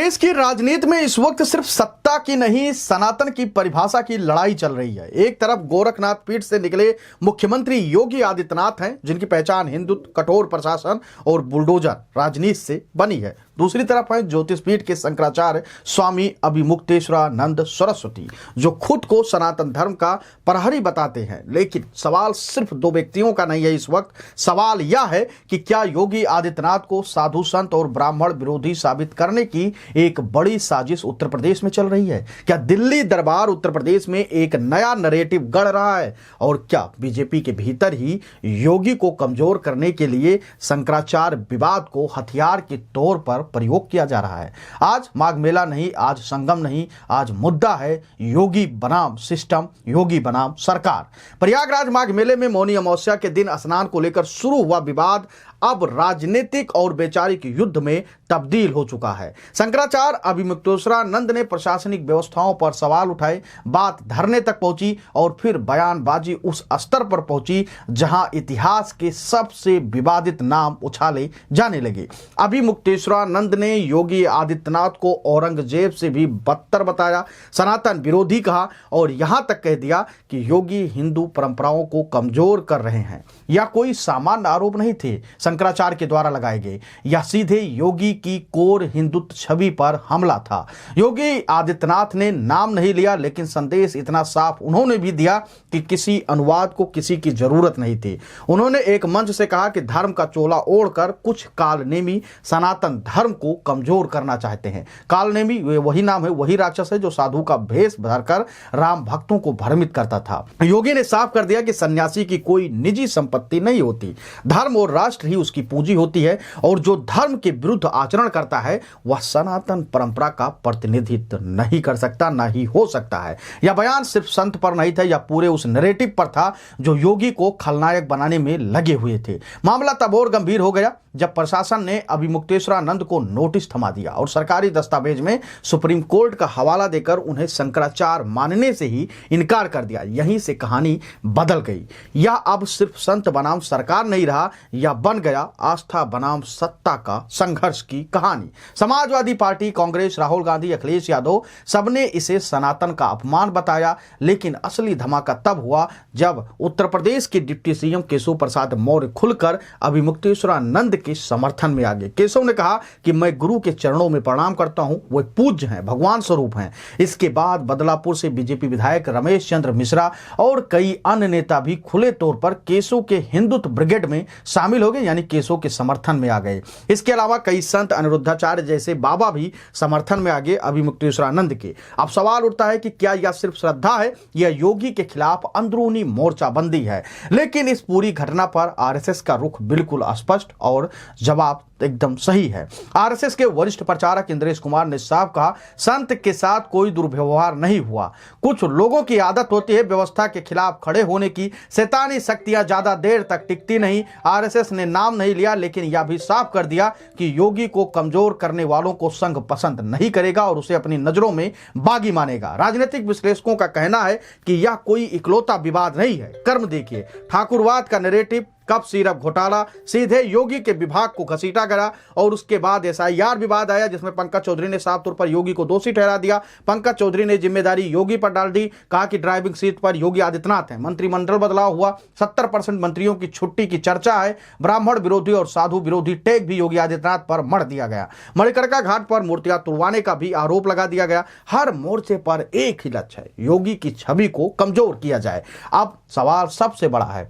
देश की राजनीति में इस वक्त सिर्फ सत्ता की नहीं, सनातन की परिभाषा की लड़ाई चल रही है। एक तरफ गोरखनाथ पीठ से निकले मुख्यमंत्री योगी आदित्यनाथ हैं, जिनकी पहचान हिंदुत्व, कठोर प्रशासन और बुलडोजर राजनीति से बनी है। दूसरी तरफ है ज्योतिष पीठ के शंकराचार्य स्वामी अभिमुक्तेश्वरानंद सरस्वती, जो खुद को सनातन धर्म का प्रहरी बताते हैं। लेकिन सवाल सिर्फ दो व्यक्तियों का नहीं है। इस वक्त सवाल यह है कि क्या योगी आदित्यनाथ को साधु संत और ब्राह्मण विरोधी साबित करने की एक बड़ी साजिश उत्तर प्रदेश में चल रही है? क्या दिल्ली दरबार उत्तर प्रदेश में एक नया नरेटिव गढ़ रहा है? और क्या बीजेपी के भीतर ही योगी को कमजोर करने के लिए शंकराचार्य विवाद को हथियार के तौर पर प्रयोग किया जा रहा है? आज माघ मेला नहीं, आज संगम नहीं, आज मुद्दा है योगी बनाम सिस्टम, योगी बनाम सरकार। प्रयागराज माघ मेले में मौनी अमावस्या के दिन स्नान को लेकर शुरू हुआ विवाद अब राजनीतिक और वैचारिक युद्ध में तब्दील हो चुका है। शंकराचार्य अभिमुक्तेश्वरानंद ने प्रशासनिक व्यवस्थाओं पर सवाल उठाए, बात धरने तक पहुंची और फिर बयानबाजी उस स्तर पर पहुंची जहां इतिहास के सबसे विवादित नाम उछाले जाने लगे। अभिमुक्तेश्वरानंद ने योगी आदित्यनाथ को औरंगजेब से भी बदतर बताया, सनातन विरोधी कहा और यहां तक कह दिया कि योगी हिंदू परंपराओं को कमजोर कर रहे हैं। यह कोई सामान्य आरोप नहीं थे शंकराचार्य के द्वारा लगाए गए, यह सीधे योगी की कोर हिंदुत्व छवि पर हमला था। योगी आदित्यनाथ ने नाम नहीं लिया, लेकिन संदेश इतना साफ उन्होंने भी दिया कि किसी अनुवाद को किसी की जरूरत नहीं थी। उन्होंने एक मंच से कहा कि धर्म का चोला ओढ़कर कुछ कालनेमी सनातन धर्म को कमजोर करना चाहते हैं। कालनेमी वही नाम है, वही राक्षस है जो साधु का भेष धरकर राम भक्तों को भ्रमित करता था। योगी ने साफ कर दिया कि सन्यासी की कोई निजी संपत्ति नहीं होती, धर्म और राष्ट्र ही उसकी पूंजी होती है और जो धर्म के विरुद्ध आचरण करता है वह सनातन परंपरा का प्रतिनिधित्व नहीं कर सकता, ना ही हो सकता है। यह बयान सिर्फ संत पर नहीं था, यह पूरे उस नैरेटिव पर था जो योगी को खलनायक बनाने में लगे हुए थे। मामला तब और गंभीर हो गया जब प्रशासन ने अभिमुक्तेश्वरानंद को नोटिस थमा दिया और सरकारी दस्तावेज में सुप्रीम कोर्ट का हवाला देकर उन्हें शंकराचार्य मानने से ही इनकार कर दिया। यहीं से कहानी बदल गई। यह अब सिर्फ संत बनाम सरकार नहीं रहा, यह बन गया आस्था बनाम सत्ता का संघर्ष की कहानी। समाजवादी पार्टी, कांग्रेस, राहुल गांधी, अखिलेश यादव सबने इसे सनातन का अपमान बताया, लेकिन असली धमाका तब हुआ जब उत्तर प्रदेश के डिप्टी सीएम केशव प्रसाद मौर्य खुलकर अभिमुक्तेश्वरानंद के समर्थन में आ गए। केशव ने कहा कि मैं गुरु के चरणों में प्रणाम करता हूं, वो पूज्य हैं, भगवान स्वरूप हैं। इसके बाद बदलापुर से बीजेपी विधायक रमेश चंद्र मिश्रा और कई अन्य नेता भी खुले तौर पर केशव के हिंदुत्व ब्रिगेड में शामिल हो गए, यानी केशव के समर्थन में आ गए। इसके अलावा कई संत, अनिरुद्धाचार्य जैसे बाबा भी समर्थन में आ गए अभिमुक्तेश्वरानंद के। अब सवाल उठता है कि क्या यह सिर्फ श्रद्धा है या योगी के खिलाफ अंदरूनी मोर्चाबंदी है? लेकिन इस पूरी घटना पर आरएसएस का रुख बिल्कुल स्पष्ट और जवाब एकदम सही है। आरएसएस के वरिष्ठ प्रचारक इंद्रेश कुमार ने साफ कहा, संत के साथ कोई दुर्व्यवहार नहीं हुआ। कुछ लोगों की आदत होती है व्यवस्था के खिलाफ खड़े होने की, शैतानी शक्तियां ज्यादा देर तक टिकती नहीं। आरएसएस ने नाम नहीं लिया, लेकिन यह भी साफ कर दिया कि योगी को कमजोर करने वालों को संघ पसंद नहीं करेगा और उसे अपनी नजरों में बागी मानेगा। राजनीतिक विश्लेषकों का कहना है कि यह कोई इकलौता विवाद नहीं है। कर्म देखिए, ठाकुरवाद का नैरेटिव, कप सिरप घोटाला सीधे योगी के विभाग को घसीटा गया और उसके बाद एसआईआर विवाद आया, जिसमें पंकज चौधरी ने साफ तौर पर योगी को दोषी ठहरा दिया। पंकज चौधरी ने जिम्मेदारी योगी पर डाल दी, कहा कि ड्राइविंग सीट पर योगी आदित्यनाथ है। मंत्रिमंडल बदलाव हुआ, 70% मंत्रियों की छुट्टी की चर्चा है। ब्राह्मण विरोधी और साधु विरोधी टैग भी योगी आदित्यनाथ पर मढ़ दिया गया। मणिकर्णिका घाट पर मूर्तियां तुड़वाने का भी आरोप लगा दिया गया। हर मोर्चे पर एक ही लक्ष्य है, योगी की छवि को कमजोर किया जाए। अब सवाल सबसे बड़ा है,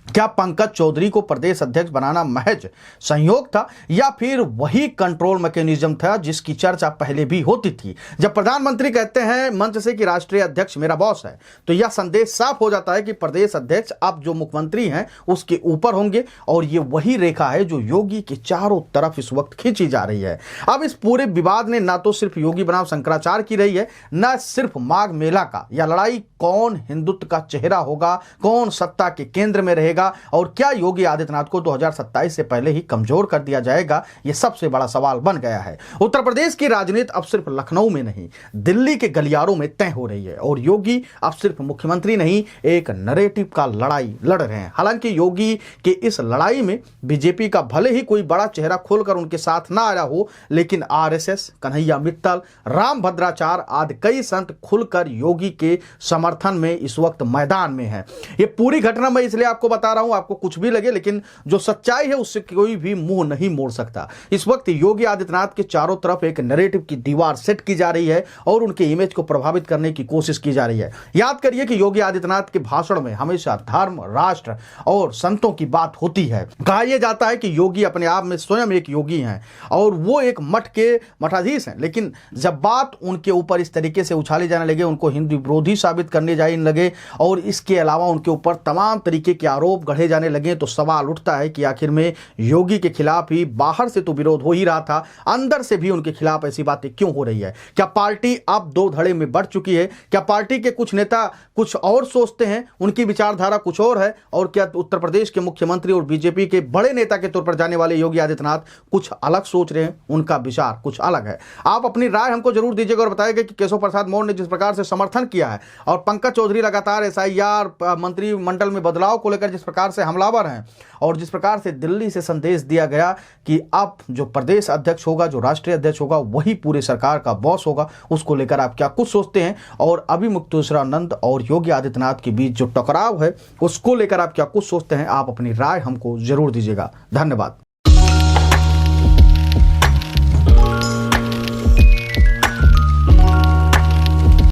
क्या पंकज चौधरी को प्रदेश अध्यक्ष बनाना महज संयोग था या फिर वही कंट्रोल मैकेनिज्म था जिसकी चर्चा पहले भी होती थी? जब प्रधानमंत्री कहते हैं मंच से कि राष्ट्रीय अध्यक्ष मेरा बॉस है, तो यह संदेश साफ हो जाता है कि प्रदेश अध्यक्ष अब जो मुख्यमंत्री हैं उसके ऊपर होंगे और ये वही रेखा है जो योगी के चारों तरफ इस वक्त खींची जा रही है। अब इस पूरे विवाद ने ना तो सिर्फ योगी बनाम शंकराचार्य की रही है, न सिर्फ माघ मेला का। यह लड़ाई कौन हिंदुत्व का चेहरा होगा, कौन सत्ता के केंद्र में रहेगा, बनेगा और क्या योगी आदित्यनाथ को 2027 से पहले ही कमजोर कर दिया जाएगा, यह सबसे बड़ा सवाल बन गया है। उत्तर प्रदेश की राजनीति अब सिर्फ लखनऊ में नहीं, दिल्ली के गलियारों में तय हो रही है और योगी अब सिर्फ मुख्यमंत्री नहीं, एक नैरेटिव का लड़ाई लड़ रहे हैं। हालांकि योगी के इस लड़ाई में बीजेपी का भले ही कोई बड़ा चेहरा खोलकर उनके साथ ना आया हो, लेकिन आरएसएस, कन्हैया मित्तल, राम भद्राचार्य आदि कई संत खुलकर योगी के समर्थन में इस वक्त मैदान में है। ये पूरी घटना मैं इसलिए आपको बता रहा हूं, आपको कुछ भी लगे, लेकिन जो सच्चाई है उससे कोई भी मुंह नहीं मोड़ सकता। इस वक्त योगी आदित्यनाथ के चारों तरफ एक नैरेटिव की दीवार सेट की जा रही है और उनके इमेज को प्रभावित करने की कोशिश की जा रही है। याद करिए कि योगी आदित्यनाथ के भाषण में हमेशा धर्म, राष्ट्र और संतों की बात होती है। कहा यह जाता है कि योगी अपने आप में स्वयं एक योगी हैं और वो एक मठ के मठाधीश हैं, लेकिन जब बात उनके ऊपर इस तरीके से उछाली जाने लगे, उनको हिंदू विरोधी साबित करने जाने लगे और इसके अलावा उनके ऊपर तमाम तरीके के आरोप गढ़े जाने लगे, तो सवाल उठता है कि आखिर में योगी के खिलाफ ही बाहर से तो विरोध हो ही रहा था, अंदर से भी उनके खिलाफ ऐसी बातें क्यों हो रही है? क्या पार्टी अब दो धड़े में बढ़ चुकी है? क्या पार्टी के कुछ नेता कुछ और सोचते हैं, उनकी विचारधारा कुछ और है? और क्या उत्तर प्रदेश के मुख्यमंत्री और बीजेपी के बड़े नेता के तौर पर जाने वाले योगी आदित्यनाथ कुछ अलग सोच रहे हैं, उनका विचार कुछ अलग है? आप अपनी राय हमको जरूर दीजिएगा और बताइएगा कि केशव प्रसाद मौर्य ने जिस प्रकार से समर्थन किया है और पंकज चौधरी लगातार एसआईआर, मंत्रिमंडल में बदलाव को लेकर जिस प्रकार से हमलावर हैं और जिस प्रकार से दिल्ली से संदेश दिया गया कि अब जो प्रदेश अध्यक्ष होगा, जो राष्ट्रीय अध्यक्ष होगा, वही पूरी सरकार का बॉस होगा, उसको लेकर आप क्या कुछ सोचते हैं? और अभिमुक्तेश्वरानंद और योगी आदित्यनाथ के बीच जो टकराव है उसको लेकर आप क्या कुछ सोचते हैं? आप अपनी राय हमको जरूर दीजिएगा। धन्यवाद।